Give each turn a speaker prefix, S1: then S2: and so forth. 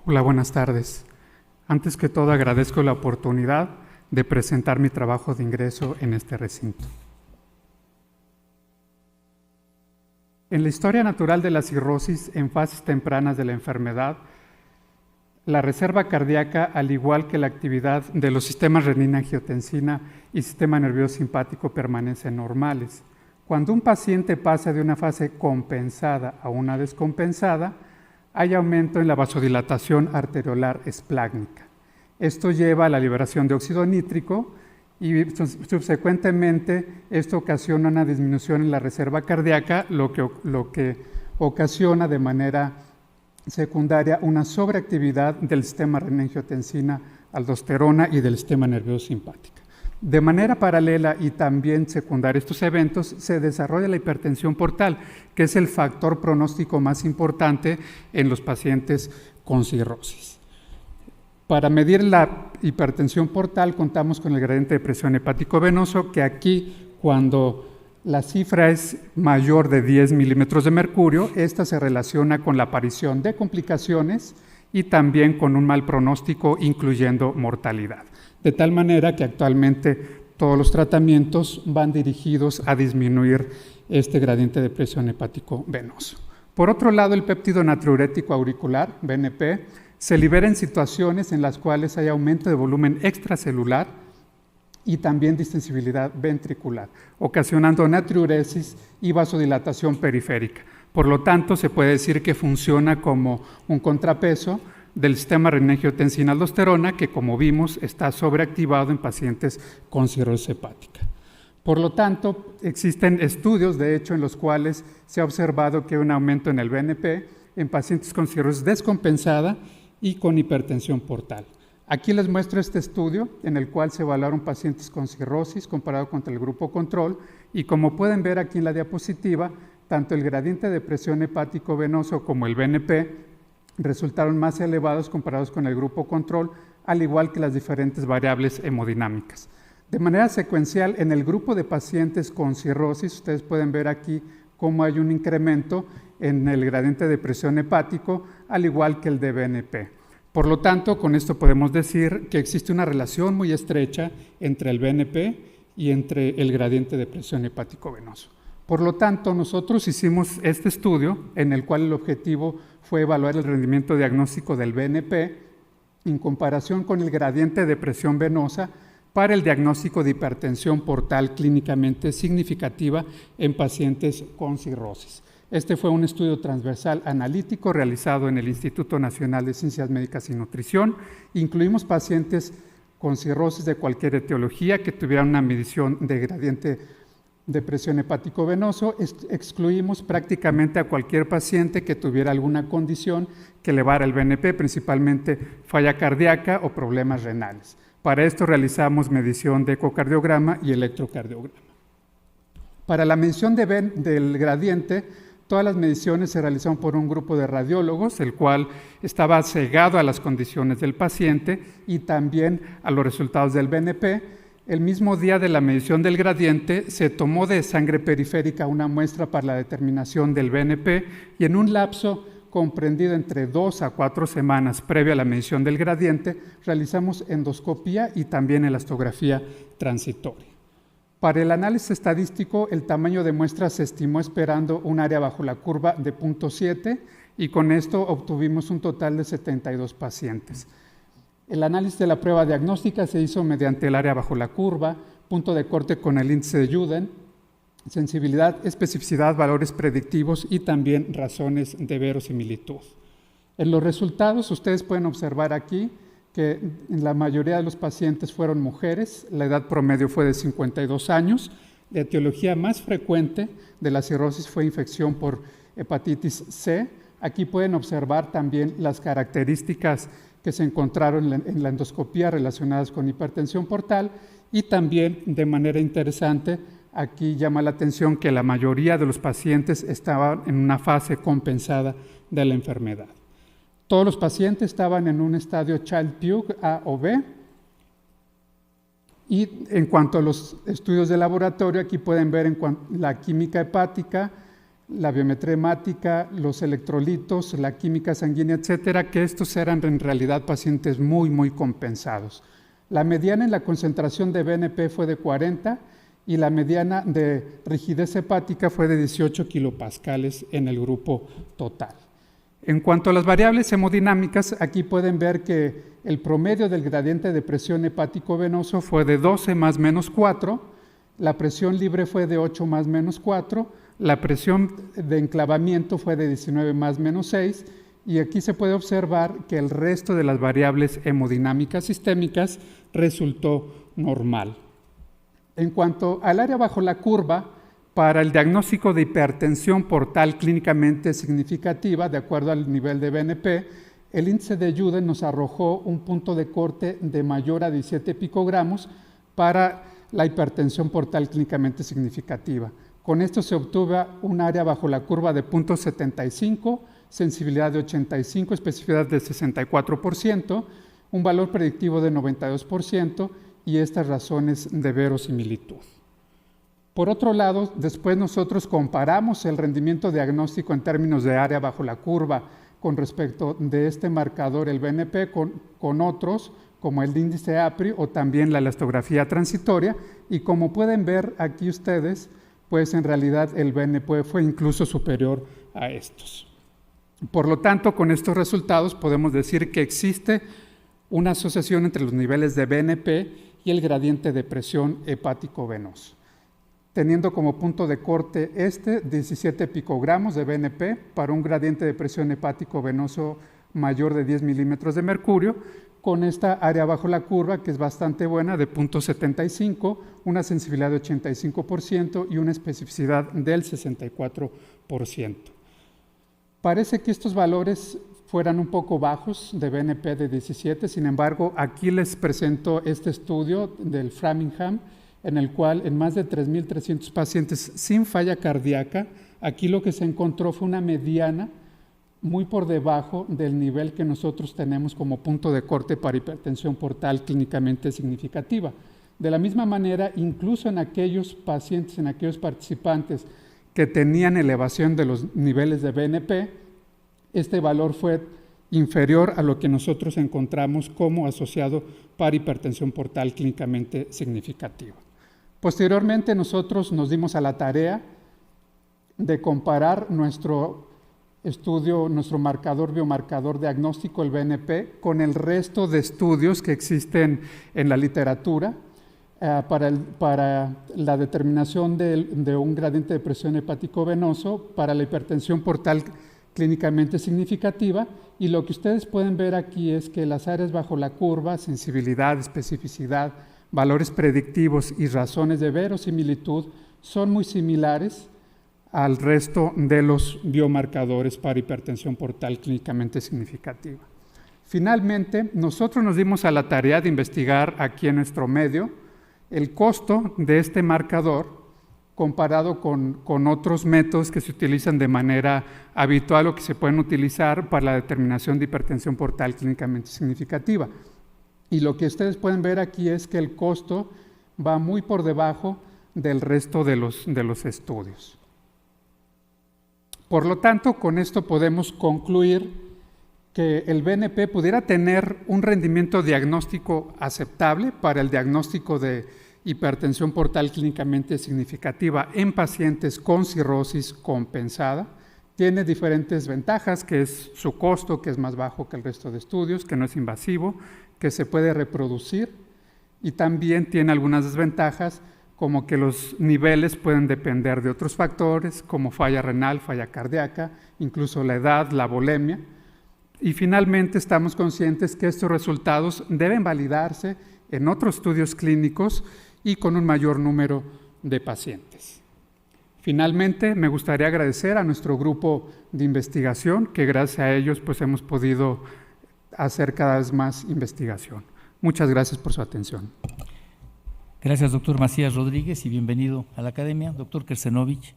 S1: Hola, buenas tardes. Antes que todo agradezco la oportunidad de presentar mi trabajo de ingreso en este recinto. En la historia natural de la cirrosis en fases tempranas de la enfermedad, la reserva cardíaca, al igual que la actividad de los sistemas renina-angiotensina y sistema nervioso simpático permanecen normales. Cuando un paciente pasa de una fase compensada a una descompensada, hay aumento en la vasodilatación arteriolar esplácnica. Esto lleva a la liberación de óxido nítrico y subsecuentemente esto ocasiona una disminución en la reserva cardíaca, lo que ocasiona de manera secundaria una sobreactividad del sistema renina-angiotensina, aldosterona y del sistema nervioso simpático. De manera paralela y también secundaria a estos eventos, se desarrolla la hipertensión portal, que es el factor pronóstico más importante en los pacientes con cirrosis. Para medir la hipertensión portal contamos con el gradiente de presión hepático venoso, que aquí cuando la cifra es mayor de 10 milímetros de mercurio, esta se relaciona con la aparición de complicaciones y también con un mal pronóstico, incluyendo mortalidad. De tal manera que actualmente todos los tratamientos van dirigidos a disminuir este gradiente de presión hepático venoso. Por otro lado, el péptido natriurético auricular, BNP, se libera en situaciones en las cuales hay aumento de volumen extracelular y también distensibilidad ventricular, ocasionando natriuresis y vasodilatación periférica. Por lo tanto, se puede decir que funciona como un contrapeso del sistema renina-angiotensina-aldosterona, que como vimos está sobreactivado en pacientes con cirrosis hepática. Por lo tanto, existen estudios, de hecho, en los cuales se ha observado que hay un aumento en el BNP en pacientes con cirrosis descompensada y con hipertensión portal. Aquí les muestro este estudio en el cual se evaluaron pacientes con cirrosis comparado contra el grupo control y como pueden ver aquí en la diapositiva, tanto el gradiente de presión hepático venoso como el BNP resultaron más elevados comparados con el grupo control, al igual que las diferentes variables hemodinámicas. De manera secuencial, en el grupo de pacientes con cirrosis, ustedes pueden ver aquí cómo hay un incremento en el gradiente de presión hepático, al igual que el de BNP. Por lo tanto, con esto podemos decir que existe una relación muy estrecha entre el BNP y entre el gradiente de presión hepático venoso. Por lo tanto, nosotros hicimos este estudio en el cual el objetivo fue evaluar el rendimiento diagnóstico del BNP en comparación con el gradiente de presión venosa para el diagnóstico de hipertensión portal clínicamente significativa en pacientes con cirrosis. Este fue un estudio transversal analítico realizado en el Instituto Nacional de Ciencias Médicas y Nutrición. Incluimos pacientes con cirrosis de cualquier etiología que tuvieran una medición de gradiente de presión hepático venoso. Excluimos prácticamente a cualquier paciente que tuviera alguna condición que elevara el BNP, principalmente falla cardíaca o problemas renales. Para esto realizamos medición de ecocardiograma y electrocardiograma. Para la medición del gradiente, todas las mediciones se realizaron por un grupo de radiólogos, el cual estaba cegado a las condiciones del paciente y también a los resultados del BNP. El mismo día de la medición del gradiente se tomó de sangre periférica una muestra para la determinación del BNP y en un lapso comprendido entre 2 a 4 semanas previo a la medición del gradiente realizamos endoscopía y también elastografía transitoria. Para el análisis estadístico, el tamaño de muestra se estimó esperando un área bajo la curva de 0.7 y con esto obtuvimos un total de 72 pacientes. El análisis de la prueba diagnóstica se hizo mediante el área bajo la curva, punto de corte con el índice de Juden, sensibilidad, especificidad, valores predictivos y también razones de verosimilitud. En los resultados ustedes pueden observar aquí que en la mayoría de los pacientes fueron mujeres, la edad promedio fue de 52 años, la etiología más frecuente de la cirrosis fue infección por hepatitis C. Aquí pueden observar también las características que se encontraron en la endoscopía relacionadas con hipertensión portal y también de manera interesante aquí llama la atención que la mayoría de los pacientes estaban en una fase compensada de la enfermedad. Todos los pacientes estaban en un estadio Child-Pugh A o B y en cuanto a los estudios de laboratorio aquí pueden ver la química hepática, la biometría hemática, los electrolitos, la química sanguínea, etcétera, que estos eran en realidad pacientes muy compensados. La mediana en la concentración de BNP fue de 40 y la mediana de rigidez hepática fue de 18 kilopascales en el grupo total. En cuanto a las variables hemodinámicas, aquí pueden ver que el promedio del gradiente de presión hepático-venoso fue de 12 más menos 4, la presión libre fue de 8 más menos 4, la presión de enclavamiento fue de 19 más menos 6, y aquí se puede observar que el resto de las variables hemodinámicas sistémicas resultó normal. En cuanto al área bajo la curva, para el diagnóstico de hipertensión portal clínicamente significativa, de acuerdo al nivel de BNP, el índice de Juden nos arrojó un punto de corte de mayor a 17 picogramos para la hipertensión portal clínicamente significativa. Con esto se obtuvo un área bajo la curva de 0.75, sensibilidad de 85, especificidad de 64%, un valor predictivo de 92% y estas razones de verosimilitud. Por otro lado, después nosotros comparamos el rendimiento diagnóstico en términos de área bajo la curva con respecto de este marcador, el BNP, con otros, como el índice APRI o también la elastografía transitoria, y como pueden ver aquí ustedes, pues en realidad el BNP fue incluso superior a estos. Por lo tanto, con estos resultados podemos decir que existe una asociación entre los niveles de BNP y el gradiente de presión hepático-venoso, teniendo como punto de corte 17 picogramos de BNP para un gradiente de presión hepático-venoso mayor de 10 milímetros de mercurio, con esta área bajo la curva que es bastante buena de 0.75, una sensibilidad de 85% y una especificidad del 64%. Parece que estos valores fueran un poco bajos de BNP de 17, sin embargo, aquí les presento este estudio del Framingham, en el cual en más de 3.300 pacientes sin falla cardíaca, aquí lo que se encontró fue una mediana muy por debajo del nivel que nosotros tenemos como punto de corte para hipertensión portal clínicamente significativa. De la misma manera, incluso en aquellos pacientes, en aquellos participantes que tenían elevación de los niveles de BNP, este valor fue inferior a lo que nosotros encontramos como asociado para hipertensión portal clínicamente significativa. Posteriormente, nosotros nos dimos a la tarea de comparar nuestro estudio, nuestro biomarcador diagnóstico, el BNP, con el resto de estudios que existen en la literatura para la determinación de un gradiente de presión hepático-venoso para la hipertensión portal clínicamente significativa, y lo que ustedes pueden ver aquí es que las áreas bajo la curva, sensibilidad, especificidad, valores predictivos y razones de verosimilitud son muy similares al resto de los biomarcadores para hipertensión portal clínicamente significativa. Finalmente, nosotros nos dimos a la tarea de investigar aquí en nuestro medio el costo de este marcador comparado con otros métodos que se utilizan de manera habitual o que se pueden utilizar para la determinación de hipertensión portal clínicamente significativa. Y lo que ustedes pueden ver aquí es que el costo va muy por debajo del resto de los estudios. Por lo tanto, con esto podemos concluir que el BNP pudiera tener un rendimiento diagnóstico aceptable para el diagnóstico de hipertensión portal clínicamente significativa en pacientes con cirrosis compensada. Tiene diferentes ventajas, que es su costo, que es más bajo que el resto de estudios, que no es invasivo, que se puede reproducir, y también tiene algunas desventajas, como que los niveles pueden depender de otros factores, como falla renal, falla cardíaca, incluso la edad, la volemia. Y finalmente estamos conscientes que estos resultados deben validarse en otros estudios clínicos y con un mayor número de pacientes. Finalmente, me gustaría agradecer a nuestro grupo de investigación, que gracias a ellos pues, hemos podido hacer cada vez más investigación. Muchas gracias por su atención.
S2: Gracias, doctor Macías Rodríguez, y bienvenido a la academia. Doctor Kersenovich.